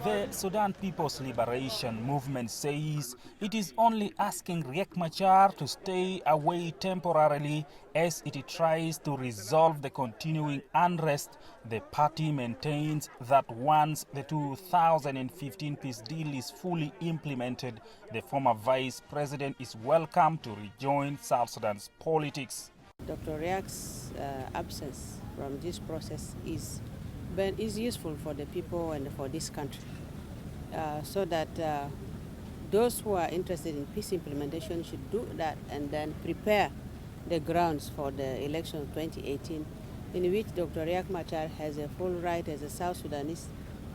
The Sudan People's Liberation Movement says it is only asking Riek Machar to stay away temporarily as it tries to resolve the continuing unrest. The party maintains that once the 2015 peace deal is fully implemented, the former vice president is welcome to rejoin South Sudan's politics. Dr. Riek's absence from this process is useful for the people and for this country, so that those who are interested in peace implementation should do that and then prepare the grounds for the election of 2018, in which Dr. Riek Machar has a full right as a South Sudanese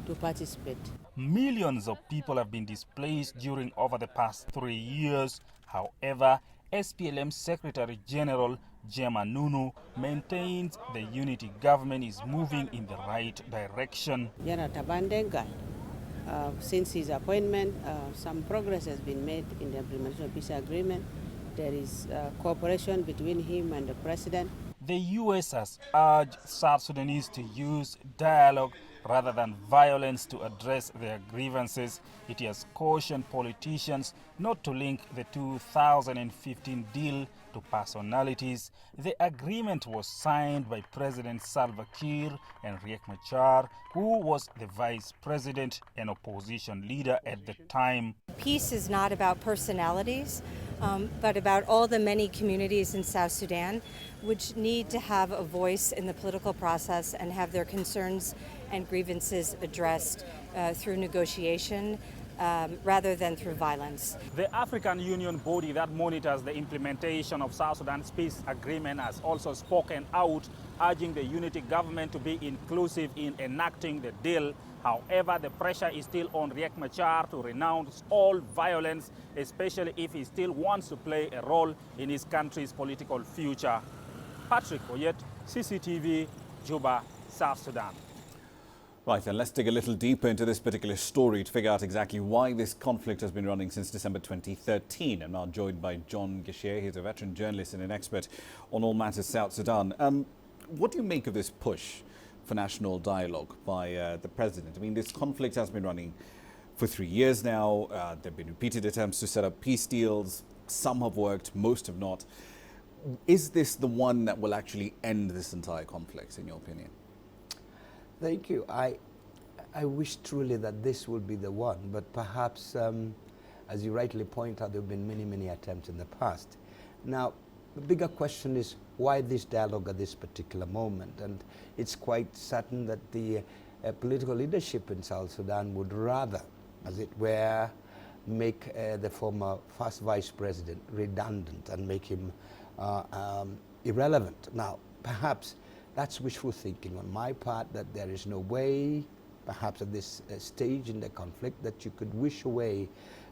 to participate. Millions of people have been displaced during over the past 3 years. However, SPLM Secretary General Jema Nunu maintains the unity government is moving in the right direction. General Tabandenga, since his appointment, some progress has been made in the implementation of peace agreement. There is cooperation between him and the president. The U.S. has urged South Sudanese to use dialogue rather than violence to address their grievances. It has cautioned politicians not to link the 2015 deal to personalities. The agreement was signed by President Salva Kiir and Riek Machar, who was the vice president and opposition leader at the time. Peace is not about personalities, but about all the many communities in South Sudan which need to have a voice in the political process and have their concerns and grievances addressed through negotiation rather than through violence. The African Union body that monitors the implementation of South Sudan's peace agreement has also spoken out, urging the unity government to be inclusive in enacting the deal. However, the pressure is still on Riek Machar to renounce all violence, especially if he still wants to play a role in his country's political future. Patrick Oyet, CCTV, Juba, South Sudan. Right, and let's dig a little deeper into this particular story to figure out exactly why this conflict has been running since December 2013. I'm now joined by John Gishier. He's a veteran journalist and an expert on all matters South Sudan. What do you make of this push for national dialogue by the president? I mean, this conflict has been running for 3 years now. There have been repeated attempts to set up peace deals. Some have worked, most have not. Is this the one that will actually end this entire conflict, in your opinion? Thank you. I wish truly that this will be the one, but perhaps, as you rightly point out, there have been many, many attempts in the past. Now, the bigger question is why this dialogue at this particular moment? And it's quite certain that the political leadership in South Sudan would rather, as it were, make the former first vice president redundant and make him irrelevant. Now, perhaps that's wishful thinking on my part, that there is no way, perhaps at this stage in the conflict, that you could wish away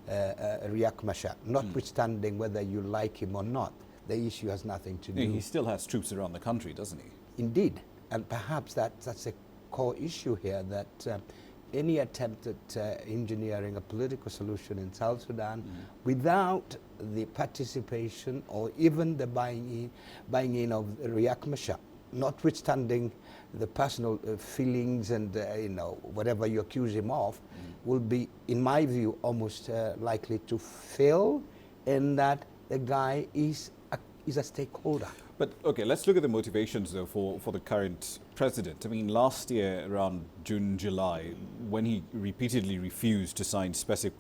Riek Machar, notwithstanding whether you like him or not. The issue has nothing to do. He still has troops around the country, doesn't he? Indeed, and perhaps that's a core issue here, that any attempt at engineering a political solution in South Sudan without the participation or even the buying in of Riek Machar, notwithstanding the personal feelings and whatever you accuse him of, will be, in my view, almost likely to fail, in that the guy is a stakeholder. But okay, let's look at the motivations though for the current president. I mean, last year around June, July, when he repeatedly refused to sign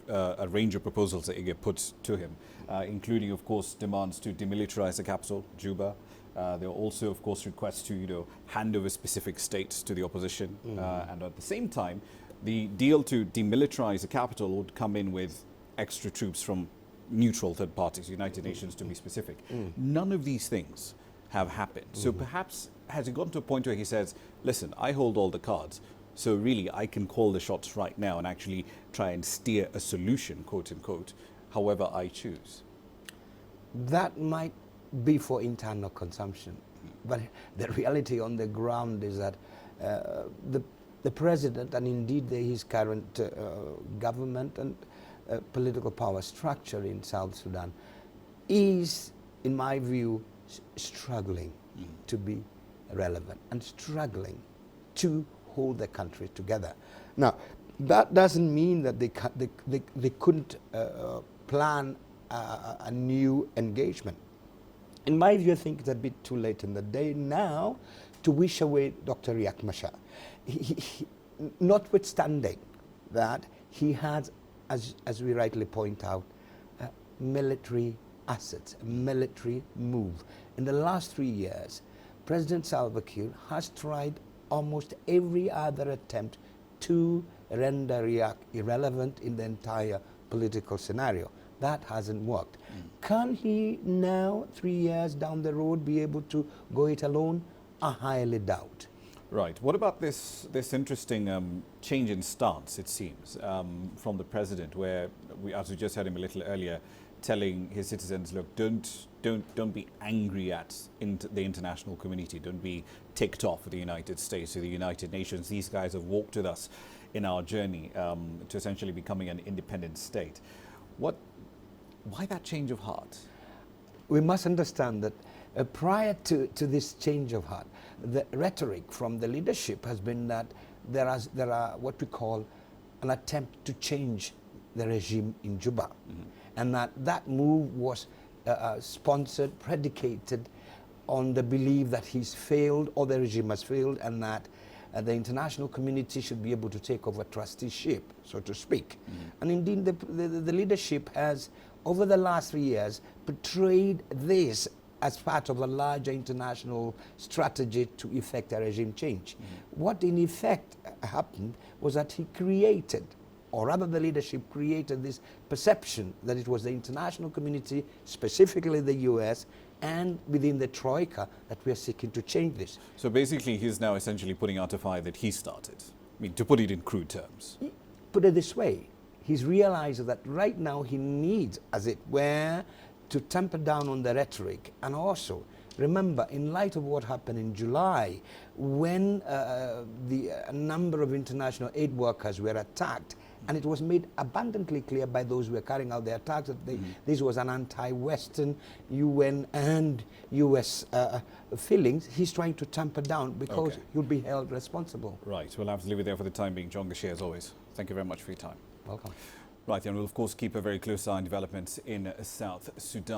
a range of proposals that IGE put to him, including, of course, demands to demilitarize the capital, Juba. There were also, of course, requests to hand over specific states to the opposition, and at the same time, the deal to demilitarize the capital would come in with extra troops from neutral third parties, United Nations to be specific. None of these things have happened. So perhaps has it gotten to a point where he says, listen, I hold all the cards, so really I can call the shots right now and actually try and steer a solution, quote unquote, however I choose? That might be for internal consumption, but the reality on the ground is that the president, and indeed his current government and political power structure in South Sudan, is, in my view, struggling to be relevant and struggling to hold the country together. Now, that doesn't mean that they couldn't plan a new engagement. In my view, I think it's a bit too late in the day now to wish away Dr. Riek Machar. Notwithstanding that he has, as we rightly point out, military assets, a military move. In the last 3 years, President Salva Kiir has tried almost every other attempt to render Riek irrelevant in the entire political scenario. That hasn't worked. Can he now, 3 years down the road, be able to go it alone? I highly doubt. Right. What about this interesting change in stance, it seems, from the president, where as we just heard him a little earlier, telling his citizens, look, don't be angry at the international community, don't be ticked off with the United States or the United Nations. These guys have walked with us in our journey to essentially becoming an independent state. Why that change of heart? We must understand that prior to this change of heart, the rhetoric from the leadership has been that there are what we call an attempt to change the regime in Juba. And that move was sponsored, predicated on the belief that he's failed or the regime has failed, and that the international community should be able to take over trusteeship, so to speak. And indeed, the leadership has, over the last 3 years, portrayed this as part of a larger international strategy to effect a regime change. What in effect happened was that he created, or rather the leadership created, this perception that it was the international community, specifically the US, and within the Troika, that we are seeking to change this. So basically he's now essentially putting out a fire that he started. I mean, to put it in crude terms. Put it this way, he's realized that right now he needs, as it were, to tamper down on the rhetoric. And also, remember, in light of what happened in July, when a number of international aid workers were attacked, and it was made abundantly clear by those who were carrying out the attacks that this was an anti-Western UN and US feelings, he's trying to tamper down because he'll be held responsible. Right, we'll have to leave it there for the time being. John Gashie, as always, thank you very much for your time. Welcome. Right, and we'll of course keep a very close eye on developments in South Sudan.